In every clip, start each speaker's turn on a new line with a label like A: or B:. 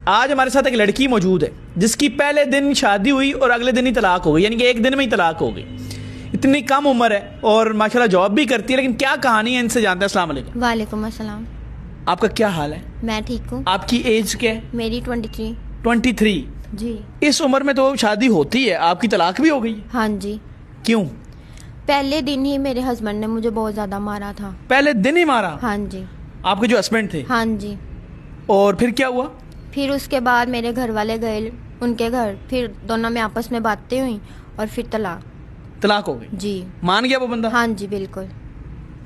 A: आज हमारे साथ एक लड़की मौजूद है जिसकी पहले दिन शादी हुई और अगले दिन ही तलाक हो गई, यानी कि एक दिन में ही तलाक हो गई। इतनी कम उम्र है और माशाल्लाह जॉब भी करती है, लेकिन क्या कहानी है इनसे जानते हैं। अस्सलाम वालेकुम।
B: वालेकुम अस्सलाम।
A: आपका क्या हाल है?
B: मैं ठीक हूँ।
A: आपकी एज क्या है?
B: मेरी 23।
A: 23।
B: जी।
A: इस उम्र में तो शादी होती है, आपकी तलाक भी हो गई?
B: हाँ जी।
A: क्यों?
B: पहले दिन ही मेरे हस्बैंड ने मुझे बहुत ज्यादा मारा था।
A: पहले दिन ही मारा?
B: हाँ जी।
A: आपके जो हस्बैंड थे?
B: हाँ जी।
A: और फिर क्या हुआ?
B: फिर उसके बाद मेरे घर वाले गए उनके घर, फिर दोनों में आपस में बातें हुई और फिर तलाक
A: हो गई?
B: जी।
A: मान गया वो बंदा?
B: हाँ जी बिल्कुल।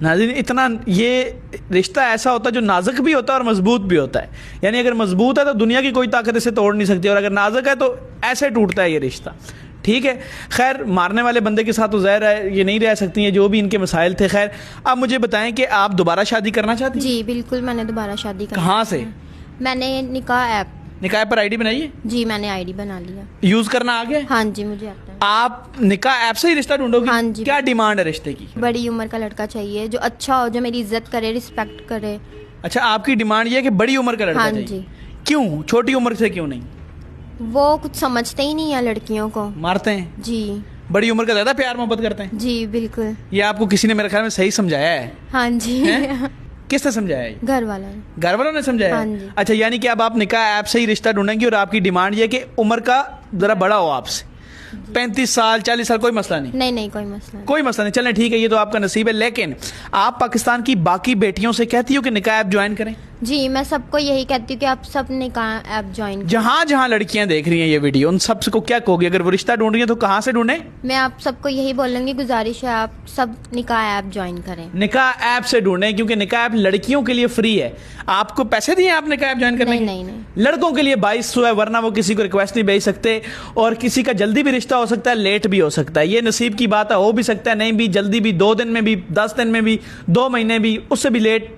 A: नाज़रीन, इतना ये रिश्ता ऐसा होता है जो नाजुक भी होता है और मजबूत भी होता है। यानी अगर मजबूत है तो दुनिया की कोई ताकत इसे तोड़ नहीं सकती, और अगर नाजुक है तो ऐसे टूटता है ये रिश्ता। ठीक है, खैर मारने वाले बंदे के साथ तो ज़ाहिर है ये नहीं रह सकती हैं, जो भी इनके मसाइल थे। खैर आप मुझे बताएं कि आप दोबारा शादी करना चाहती हैं?
B: जी बिल्कुल, मैंने दोबारा शादी करना।
A: कहाँ से?
B: मैंने निकाह
A: पर आईडी बनाई है?
B: जी मैंने आईडी बना लिया।
A: यूज करना आ गया?
B: हाँ जी मुझे आता है।
A: आप निकाह ऐप से ही रिश्ता ढूंढोगे?
B: हाँ जी।
A: क्या डिमांड है रिश्ते की?
B: बड़ी उम्र का लड़का चाहिए जो अच्छा हो, जो मेरी इज्जत करे, रिस्पेक्ट करे।
A: अच्छा, आपकी डिमांड ये है कि बड़ी उम्र का लड़का चाहिए?
B: जी।
A: क्यों? छोटी उम्र से क्यों नहीं?
B: वो कुछ समझते ही नहीं है, लड़कियों को
A: मारते हैं।
B: जी।
A: बड़ी उम्र का ज्यादा प्यार मोहब्बत करते हैं?
B: जी बिल्कुल।
A: ये आपको किसी ने मेरे ख्याल में सही समझाया है?
B: हाँ जी।
A: किसने समझाया है?
B: घर वाला।
A: घर वालों ने समझाया?
B: हाँ जी।
A: अच्छा, यानी कि अब आप निकाह ऐप से ही रिश्ता ढूंढेंगे और आपकी डिमांड ये है कि उम्र का जरा बड़ा हो आपसे। 35 साल 40 साल कोई मसला नहीं?
B: नहीं कोई मसला नहीं।
A: कोई मसला नहीं, चलें ठीक है, ये तो आपका नसीब है। लेकिन आप पाकिस्तान की बाकी बेटियों से कहती हो कि निकाह ऐप ज्वाइन करें?
B: जी मैं सबको यही कहती हूँ कि आप सब निकाह ऐप ज्वाइन करें।
A: जहाँ जहाँ लड़कियां देख रही हैं ये वीडियो, उन सब को क्या कहोगे? अगर वो रिश्ता ढूंढ रही है तो कहाँ से ढूंढें?
B: मैं आप सबको यही बोलूंगी, गुजारिश है आप सब निकाह ऐप ज्वाइन करें।
A: निकाह ऐप से ढूंढें, क्योंकि निकाह ऐप लड़कियों के लिए फ्री है। आपको पैसे दिए आप निकाह ऐप ज्वाइन करने के?
B: नहीं।
A: लड़कों के लिए 2200 है, वरना वो किसी को रिक्वेस्ट नहीं भेज सकते। और किसी का जल्दी भी रिश्ता हो सकता है, लेट भी हो सकता है। ये नसीब की बात है, हो भी सकता है, नहीं भी, जल्दी भी, 2 दिन में भी, 10 दिन में भी, 2 महीने भी, उससे भी लेट